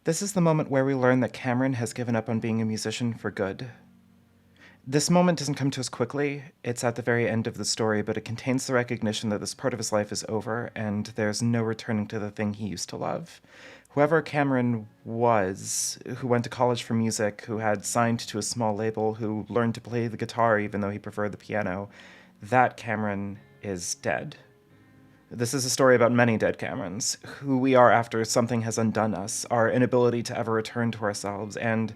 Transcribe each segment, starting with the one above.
This is the moment where we learn that Cameron has given up on being a musician for good. This moment doesn't come to us quickly. It's at the very end of the story, but it contains the recognition that this part of his life is over and there's no returning to the thing he used to love. Whoever Cameron was, who went to college for music, who had signed to a small label, who learned to play the guitar even though he preferred the piano, that Cameron is dead. This is a story about many dead Camerons, who we are after something has undone us, our inability to ever return to ourselves, and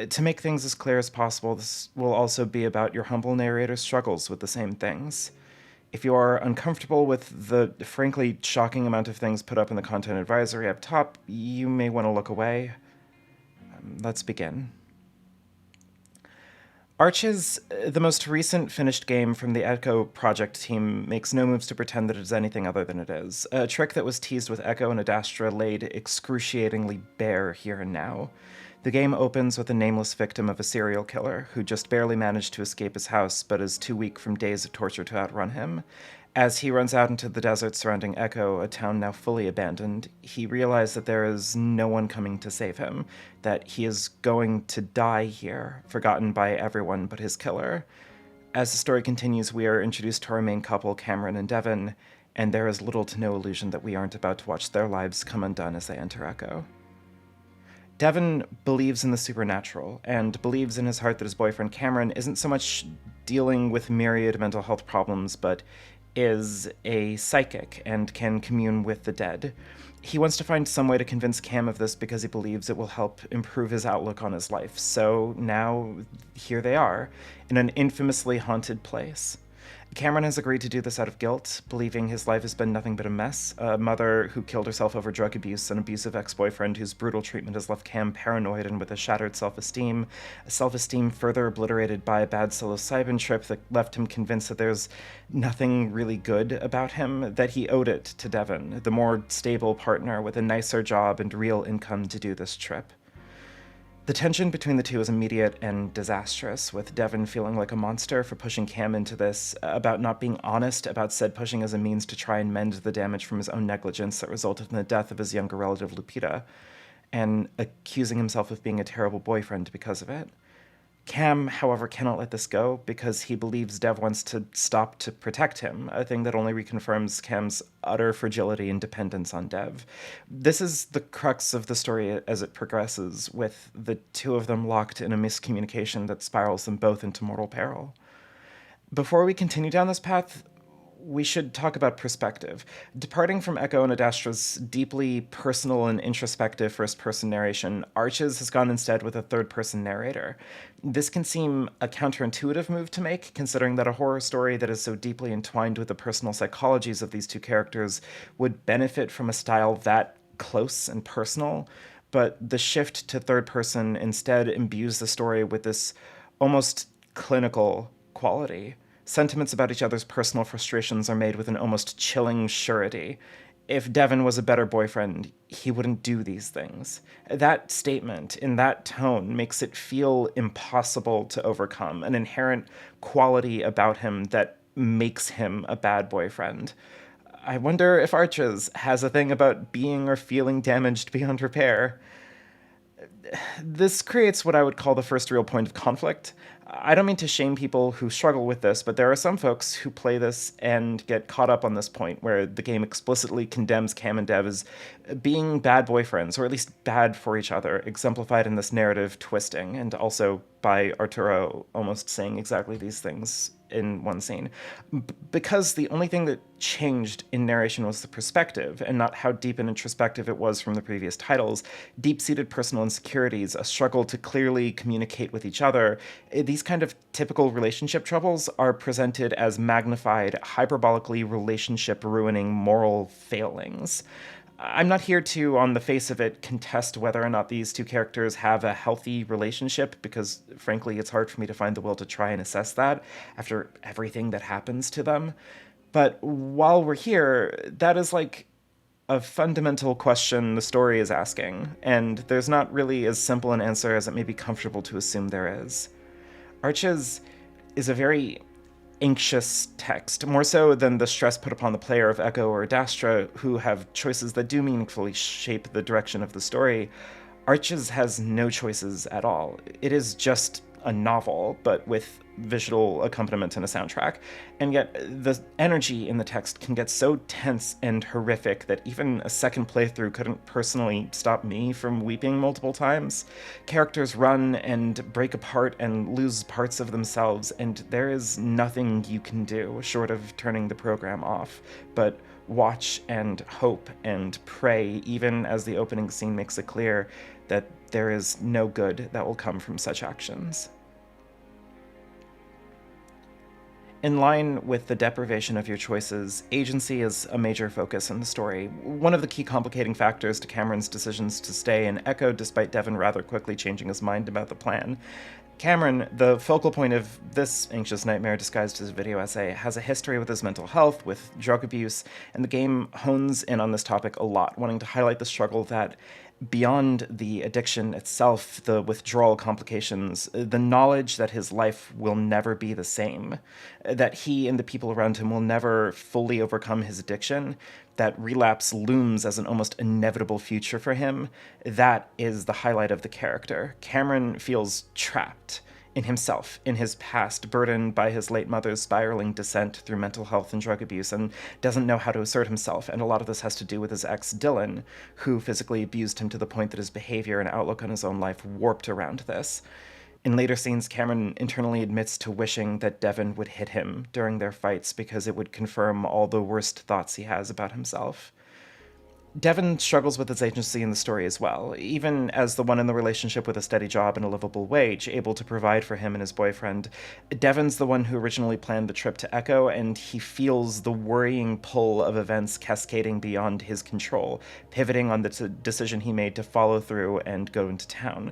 to make things as clear as possible, this will also be about your humble narrator's struggles with the same things. If you are uncomfortable with the frankly shocking amount of things put up in the content advisory up top, you may want to look away. Let's begin. Arches, the most recent finished game from the Echo project team, makes no moves to pretend that it is anything other than it is. A trick that was teased with Echo and Adastra laid excruciatingly bare here and now. The game opens with a nameless victim of a serial killer who just barely managed to escape his house but is too weak from days of torture to outrun him. As he runs out into the desert surrounding Echo, a town now fully abandoned, he realizes that there is no one coming to save him, that he is going to die here, forgotten by everyone but his killer. As the story continues, we are introduced to our main couple, Cameron and Devon, and there is little to no illusion that we aren't about to watch their lives come undone as they enter Echo. Devon believes in the supernatural, and believes in his heart that his boyfriend Cameron isn't so much dealing with myriad mental health problems, but is a psychic and can commune with the dead. He wants to find some way to convince Cam of this because he believes it will help improve his outlook on his life. So now, here they are, in an infamously haunted place. Cameron has agreed to do this out of guilt, believing his life has been nothing but a mess. A mother who killed herself over drug abuse, an abusive ex-boyfriend whose brutal treatment has left Cam paranoid and with a shattered self-esteem, a self-esteem further obliterated by a bad psilocybin trip that left him convinced that there's nothing really good about him, that he owed it to Devon, the more stable partner with a nicer job and real income to do this trip. The tension between the two is immediate and disastrous, with Devon feeling like a monster for pushing Cam into this, about not being honest about said pushing as a means to try and mend the damage from his own negligence that resulted in the death of his younger relative Lupita, and accusing himself of being a terrible boyfriend because of it. Cam, however, cannot let this go because he believes Dev wants to stop to protect him, a thing that only reconfirms Cam's utter fragility and dependence on Dev. This is the crux of the story as it progresses, with the two of them locked in a miscommunication that spirals them both into mortal peril. Before we continue down this path, we should talk about perspective. Departing from Echo and Adastra's deeply personal and introspective first-person narration, Arches has gone instead with a third-person narrator. This can seem a counterintuitive move to make, considering that a horror story that is so deeply entwined with the personal psychologies of these two characters would benefit from a style that close and personal, but the shift to third-person instead imbues the story with this almost clinical quality. Sentiments about each other's personal frustrations are made with an almost chilling surety. If Devon was a better boyfriend, he wouldn't do these things. That statement, in that tone, makes it feel impossible to overcome, an inherent quality about him that makes him a bad boyfriend. I wonder if Arches has a thing about being or feeling damaged beyond repair. This creates what I would call the first real point of conflict. I don't mean to shame people who struggle with this, but there are some folks who play this and get caught up on this point where the game explicitly condemns Cam and Dev as being bad boyfriends, or at least bad for each other, exemplified in this narrative twisting, and also by Arturo almost saying exactly these things in one scene. Because the only thing that changed in narration was the perspective, and not how deep and introspective it was from the previous titles. Deep-seated personal insecurities, a struggle to clearly communicate with each other, these kind of typical relationship troubles are presented as magnified, hyperbolically relationship-ruining moral failings. I'm not here to, on the face of it, contest whether or not these two characters have a healthy relationship, because, frankly, it's hard for me to find the will to try and assess that after everything that happens to them. But while we're here, that is like a fundamental question the story is asking, and there's not really as simple an answer as it may be comfortable to assume there is. Arches is a very anxious text, more so than the stress put upon the player of Echo or Adastra, who have choices that do meaningfully shape the direction of the story. Arches has no choices at all. It is just a novel, but with visual accompaniment and a soundtrack. And yet, the energy in the text can get so tense and horrific that even a second playthrough couldn't personally stop me from weeping multiple times. Characters run and break apart and lose parts of themselves, and there is nothing you can do short of turning the program off, but watch and hope and pray, even as the opening scene makes it clear that there is no good that will come from such actions. In line with the deprivation of your choices, agency is a major focus in the story. One of the key complicating factors to Cameron's decisions to stay in Echo despite Devon rather quickly changing his mind about the plan. Cameron, the focal point of this anxious nightmare disguised as a video essay, has a history with his mental health, with drug abuse, and the game hones in on this topic a lot, wanting to highlight the struggle that, beyond the addiction itself, the withdrawal complications, the knowledge that his life will never be the same, that he and the people around him will never fully overcome his addiction, that relapse looms as an almost inevitable future for him, that is the highlight of the character. Cameron feels trapped in himself, in his past, burdened by his late mother's spiraling descent through mental health and drug abuse, and doesn't know how to assert himself. And a lot of this has to do with his ex, Dylan, who physically abused him to the point that his behavior and outlook on his own life warped around this. In later scenes, Cameron internally admits to wishing that Devon would hit him during their fights because it would confirm all the worst thoughts he has about himself. Devon struggles with his agency in the story as well, even as the one in the relationship with a steady job and a livable wage, able to provide for him and his boyfriend. Devon's the one who originally planned the trip to Echo, and he feels the worrying pull of events cascading beyond his control, pivoting on the decision he made to follow through and go into town.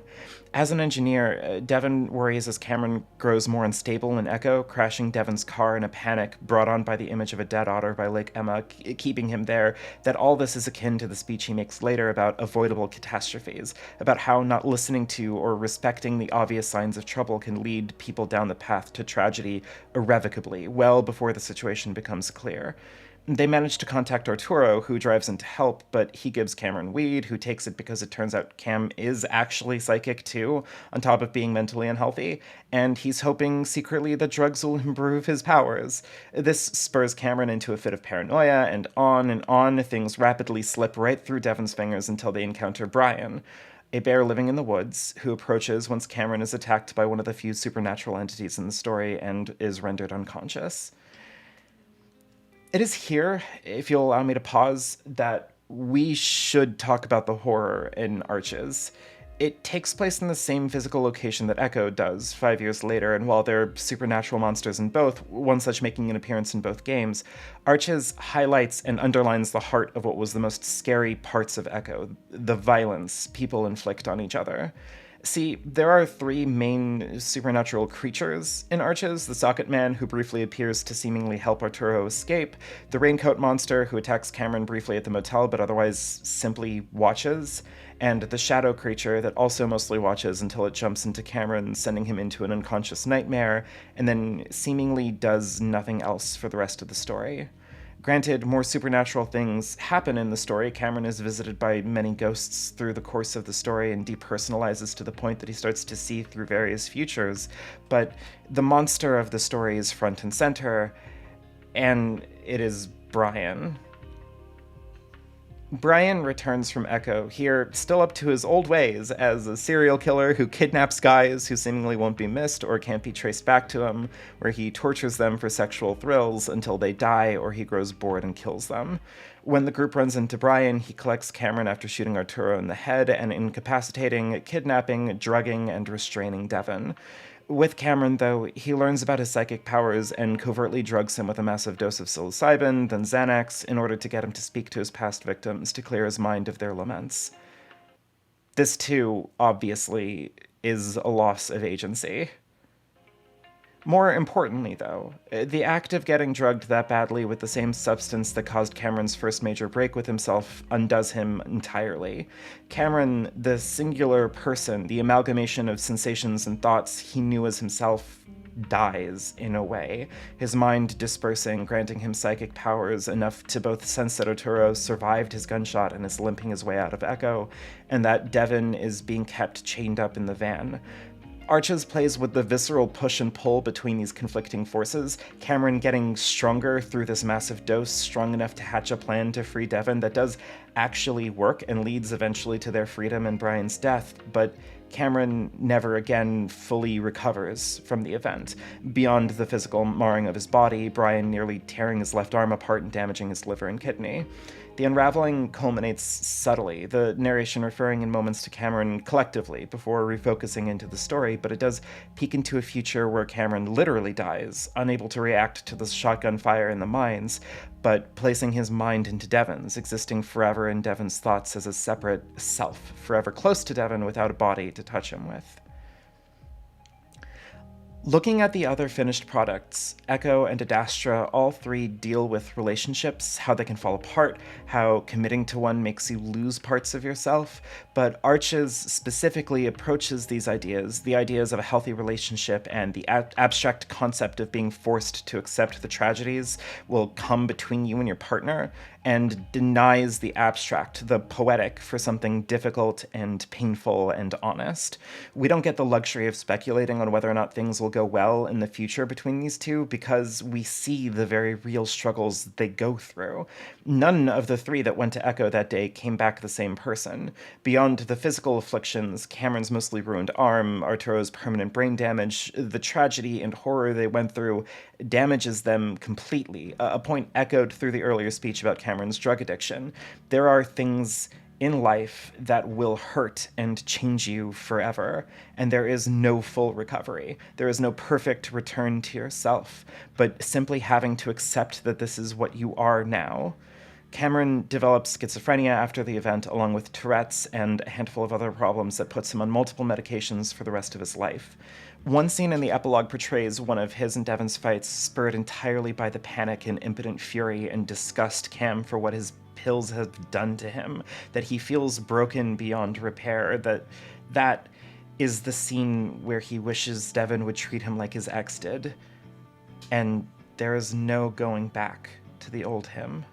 As an engineer, Devon worries as Cameron grows more unstable in Echo, crashing Devon's car in a panic brought on by the image of a dead otter by Lake Emma, keeping him there, that all this is akin to the speech he makes later about avoidable catastrophes, about how not listening to or respecting the obvious signs of trouble can lead people down the path to tragedy irrevocably, well before the situation becomes clear. They manage to contact Arturo, who drives in to help, but he gives Cameron weed, who takes it because it turns out Cam is actually psychic too, on top of being mentally unhealthy, and he's hoping secretly that drugs will improve his powers. This spurs Cameron into a fit of paranoia, and on, things rapidly slip right through Devon's fingers until they encounter Brian, a bear living in the woods, who approaches once Cameron is attacked by one of the few supernatural entities in the story and is rendered unconscious. It is here, if you'll allow me to pause, that we should talk about the horror in Arches. It takes place in the same physical location that Echo does 5 years later, and while there are supernatural monsters in both, one such making an appearance in both games, Arches highlights and underlines the heart of what was the most scary parts of Echo, the violence people inflict on each other. See, there are three main supernatural creatures in Arches: the Socket Man, who briefly appears to seemingly help Arturo escape, the Raincoat Monster, who attacks Cameron briefly at the motel but otherwise simply watches, and the Shadow Creature that also mostly watches until it jumps into Cameron, sending him into an unconscious nightmare, and then seemingly does nothing else for the rest of the story. Granted, more supernatural things happen in the story. Cameron is visited by many ghosts through the course of the story and depersonalizes to the point that he starts to see through various futures, but the monster of the story is front and center, and it is Brian. Brian returns from Echo, here still up to his old ways as a serial killer who kidnaps guys who seemingly won't be missed or can't be traced back to him, where he tortures them for sexual thrills until they die or he grows bored and kills them. When the group runs into Brian, he collects Cameron after shooting Arturo in the head and incapacitating, kidnapping, drugging, and restraining Devon. With Cameron, though, he learns about his psychic powers and covertly drugs him with a massive dose of psilocybin, then Xanax, in order to get him to speak to his past victims to clear his mind of their laments. This, too, obviously, is a loss of agency. More importantly, though, the act of getting drugged that badly with the same substance that caused Cameron's first major break with himself undoes him entirely. Cameron, the singular person, the amalgamation of sensations and thoughts he knew as himself, dies in a way, his mind dispersing, granting him psychic powers enough to both sense that Arturo survived his gunshot and is limping his way out of Echo, and that Devon is being kept chained up in the van. Arches plays with the visceral push and pull between these conflicting forces, Cameron getting stronger through this massive dose, strong enough to hatch a plan to free Devon that does actually work and leads eventually to their freedom and Brian's death, but Cameron never again fully recovers from the event. Beyond the physical marring of his body, Brian nearly tearing his left arm apart and damaging his liver and kidney. The unraveling culminates subtly, the narration referring in moments to Cameron collectively before refocusing into the story, but it does peek into a future where Cameron literally dies, unable to react to the shotgun fire in the mines, but placing his mind into Devon's, existing forever in Devon's thoughts as a separate self, forever close to Devon without a body to touch him with. Looking at the other finished products, Echo and Adastra, all three deal with relationships, how they can fall apart, how committing to one makes you lose parts of yourself, but Arches specifically approaches these ideas, the ideas of a healthy relationship and the abstract concept of being forced to accept the tragedies will come between you and your partner, and denies the abstract, the poetic, for something difficult and painful and honest. We don't get the luxury of speculating on whether or not things will go well in the future between these two because we see the very real struggles they go through. None of the three that went to Echo that day came back the same person. Beyond the physical afflictions, Cameron's mostly ruined arm, Arturo's permanent brain damage, the tragedy and horror they went through damages them completely, a point echoed through the earlier speech about Cameron's drug addiction. There are things in life that will hurt and change you forever, and there is no full recovery. There is no perfect return to yourself, but simply having to accept that this is what you are now. Cameron develops schizophrenia after the event, along with Tourette's and a handful of other problems that puts him on multiple medications for the rest of his life. One scene in the epilogue portrays one of his and Devon's fights spurred entirely by the panic and impotent fury and disgust Cam for what his pills have done to him, that he feels broken beyond repair, that is the scene where he wishes Devon would treat him like his ex did. And there is no going back to the old him.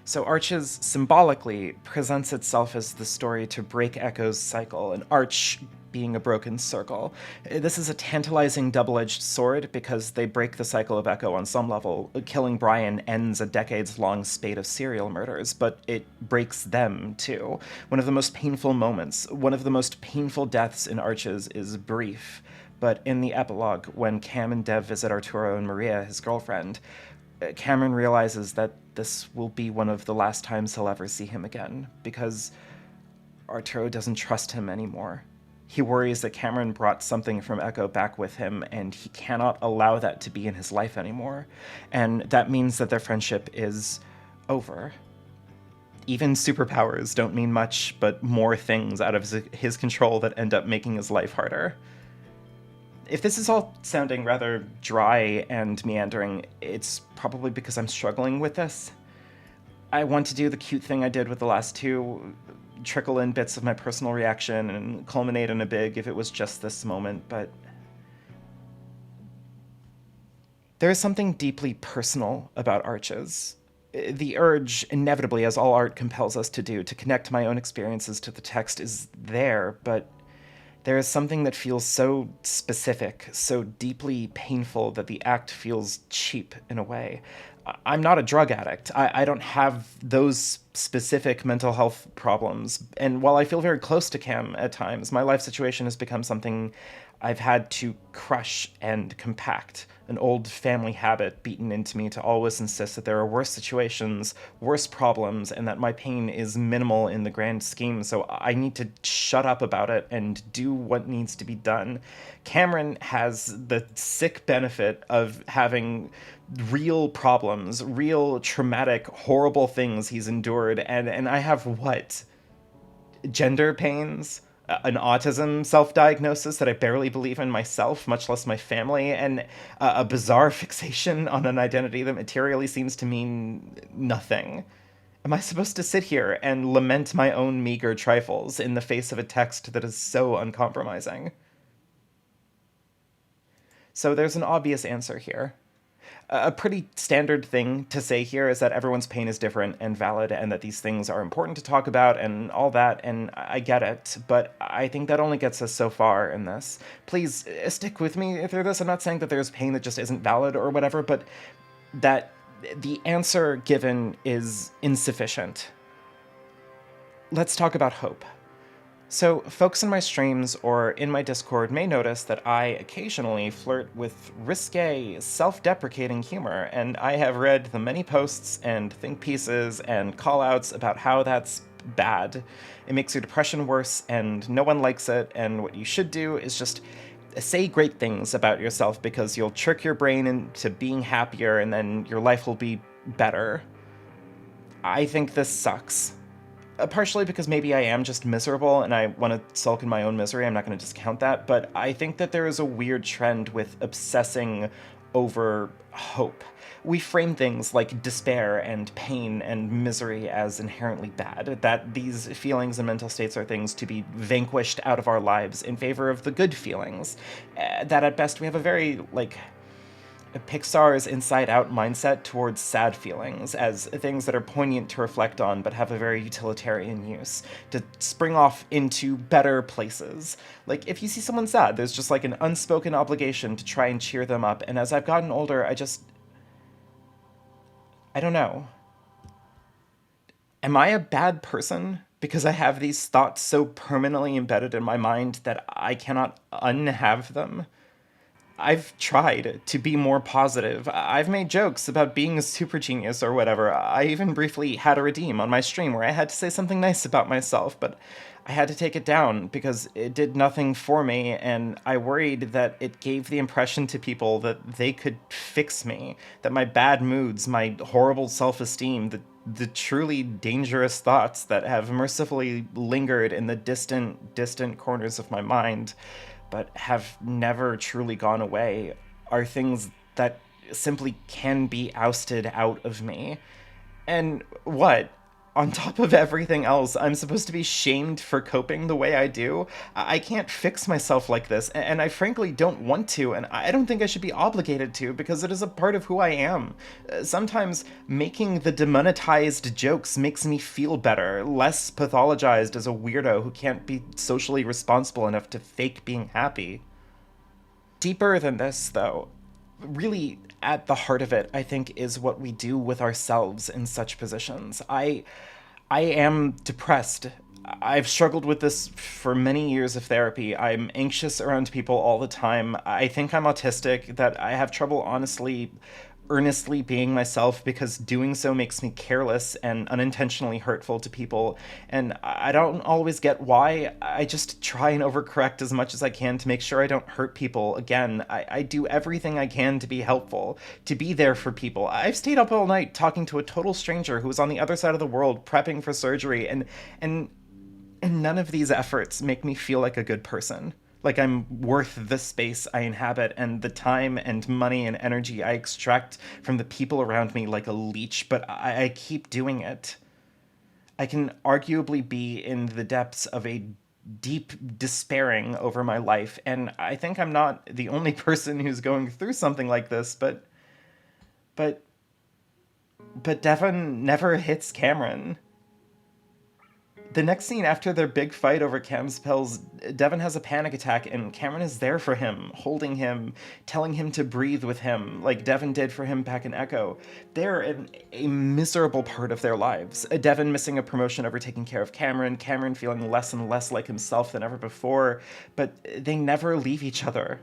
So Arches symbolically presents itself as the story to break Echo's cycle, an arch being a broken circle. This is a tantalizing double-edged sword because they break the cycle of Echo on some level. Killing Brian ends a decades-long spate of serial murders, but it breaks them too. One of the most painful moments, one of the most painful deaths in Arches is brief, but in the epilogue, when Cam and Dev visit Arturo and Maria, his girlfriend, Cameron realizes that this will be one of the last times he'll ever see him again, because Arturo doesn't trust him anymore. He worries that Cameron brought something from Echo back with him, and he cannot allow that to be in his life anymore. And that means that their friendship is over. Even superpowers don't mean much, but more things out of his control that end up making his life harder. If this is all sounding rather dry and meandering, it's probably because I'm struggling with this. I want to do the cute thing I did with the last two, trickle in bits of my personal reaction and culminate in a big if it was just this moment, but there is something deeply personal about Arches. The urge, inevitably, as all art compels us to do, to connect my own experiences to the text is there, but there is something that feels so specific, so deeply painful that the act feels cheap in a way. I'm not a drug addict. I don't have those specific mental health problems. And while I feel very close to Cam at times, my life situation has become something I've had to crush and compact, an old family habit beaten into me to always insist that there are worse situations, worse problems, and that my pain is minimal in the grand scheme, so I need to shut up about it and do what needs to be done. Cameron has the sick benefit of having real problems, real traumatic, horrible things he's endured, and I have what? Gender pains? An autism self-diagnosis that I barely believe in myself, much less my family, and a bizarre fixation on an identity that materially seems to mean nothing. Am I supposed to sit here and lament my own meager trifles in the face of a text that is so uncompromising? So there's an obvious answer here. A pretty standard thing to say here is that everyone's pain is different and valid, and that these things are important to talk about and all that, and I get it, but I think that only gets us so far in this. Please stick with me through this. I'm not saying that there's pain that just isn't valid or whatever, but that the answer given is insufficient. Let's talk about hope. So, folks in my streams or in my Discord may notice that I occasionally flirt with risque, self-deprecating humor, and I have read the many posts and think pieces and call-outs about how that's bad. It makes your depression worse, and no one likes it, and what you should do is just say great things about yourself, because you'll trick your brain into being happier, and then your life will be better. I think this sucks. Partially because maybe I am just miserable and I want to sulk in my own misery. I'm not going to discount that, but I think that there is a weird trend with obsessing over hope. We frame things like despair and pain and misery as inherently bad, that these feelings and mental states are things to be vanquished out of our lives in favor of the good feelings. That at best we have a very, Pixar's Inside Out mindset towards sad feelings as things that are poignant to reflect on but have a very utilitarian use, to spring off into better places. Like, if you see someone sad, there's just an unspoken obligation to try and cheer them up, and as I've gotten older, I don't know. Am I a bad person because I have these thoughts so permanently embedded in my mind that I cannot unhave them? I've tried to be more positive. I've made jokes about being a super genius or whatever. I even briefly had a redeem on my stream where I had to say something nice about myself, but I had to take it down because it did nothing for me, and I worried that it gave the impression to people that they could fix me, that my bad moods, my horrible self-esteem, the truly dangerous thoughts that have mercifully lingered in the distant corners of my mind, but have never truly gone away, are things that simply can be ousted out of me. And what? On top of everything else, I'm supposed to be shamed for coping the way I do? I can't fix myself like this, and I frankly don't want to, and I don't think I should be obligated to, because it is a part of who I am. Sometimes making the demonetized jokes makes me feel better, less pathologized as a weirdo who can't be socially responsible enough to fake being happy. Deeper than this, though, really at the heart of it, I think, is what we do with ourselves in such positions. I am depressed. I've struggled with this for many years of therapy. I'm anxious around people all the time. I think I'm autistic, that I have trouble earnestly being myself because doing so makes me careless and unintentionally hurtful to people, and I don't always get why. I just try and overcorrect as much as I can to make sure I don't hurt people again. I do everything I can to be helpful, to be there for people. I've stayed up all night talking to a total stranger who was on the other side of the world prepping for surgery, and none of these efforts make me feel like a good person. Like I'm worth the space I inhabit and the time and money and energy I extract from the people around me like a leech, but I keep doing it. I can arguably be in the depths of a deep despairing over my life, and I think I'm not the only person who's going through something like this, but Devon never hits Cameron. The next scene after their big fight over Cam's pills, Devon has a panic attack and Cameron is there for him, holding him, telling him to breathe with him, like Devon did for him back in Echo. They're in a miserable part of their lives. Devon missing a promotion over taking care of Cameron, Cameron feeling less and less like himself than ever before, but they never leave each other.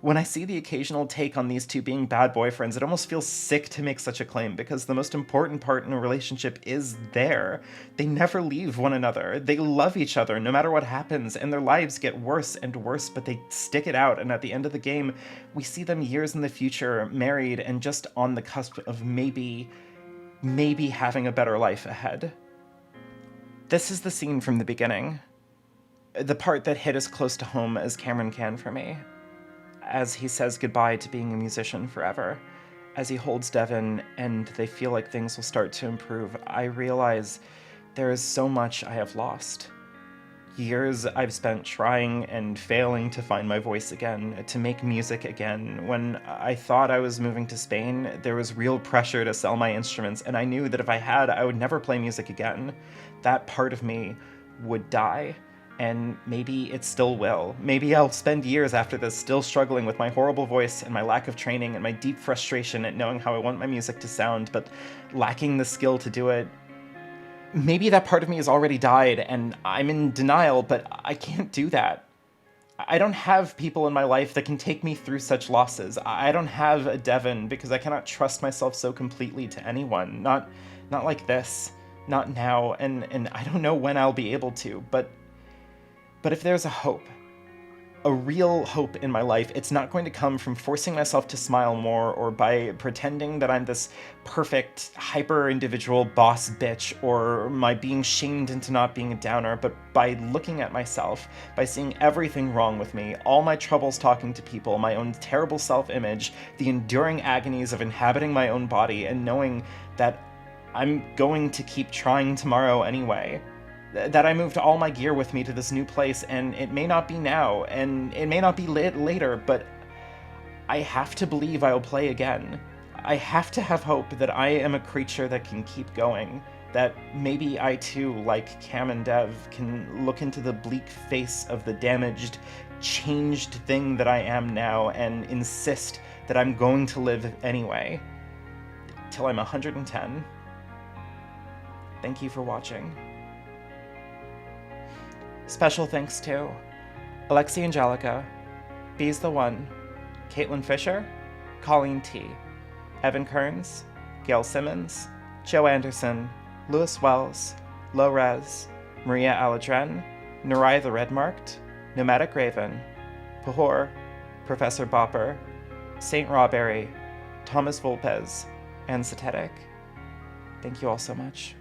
When I see the occasional take on these two being bad boyfriends, it almost feels sick to make such a claim, because the most important part in a relationship is there. They never leave one another. They love each other no matter what happens, and their lives get worse and worse, but they stick it out, and at the end of the game, we see them years in the future, married, and just on the cusp of maybe having a better life ahead. This is the scene from the beginning. The part that hit as close to home as Cameron can for me. As he says goodbye to being a musician forever, as he holds Devon and they feel like things will start to improve, I realize there is so much I have lost. Years I've spent trying and failing to find my voice again, to make music again. When I thought I was moving to Spain, there was real pressure to sell my instruments, and I knew that if I had, I would never play music again. That part of me would die, and maybe it still will. Maybe I'll spend years after this still struggling with my horrible voice and my lack of training and my deep frustration at knowing how I want my music to sound, but lacking the skill to do it. Maybe that part of me has already died, and I'm in denial, but I can't do that. I don't have people in my life that can take me through such losses. I don't have a Devon because I cannot trust myself so completely to anyone. Not like this. Not now, and I don't know when I'll be able to, but if there's a hope, a real hope in my life, it's not going to come from forcing myself to smile more or by pretending that I'm this perfect, hyper-individual boss bitch or my being shamed into not being a downer, but by looking at myself, by seeing everything wrong with me, all my troubles talking to people, my own terrible self-image, the enduring agonies of inhabiting my own body, and knowing that I'm going to keep trying tomorrow anyway. That I moved all my gear with me to this new place, and it may not be now, and it may not be later, but I have to believe I'll play again. I have to have hope that I am a creature that can keep going, that maybe I too, like Cam and Dev, can look into the bleak face of the damaged, changed thing that I am now and insist that I'm going to live anyway. Till I'm 110. Thank you for watching. Special thanks to Alexi Angelica, Bees the One, Caitlin Fisher, Colleen T, Evan Kearns, Gail Simmons, Joe Anderson, Lewis Wells, Lorez, Maria Aladren, Nurai the Redmarked, Nomadic Raven, Pahor, Professor Bopper, Saint Rawberry, Thomas Volpez, and Satetic. Thank you all so much.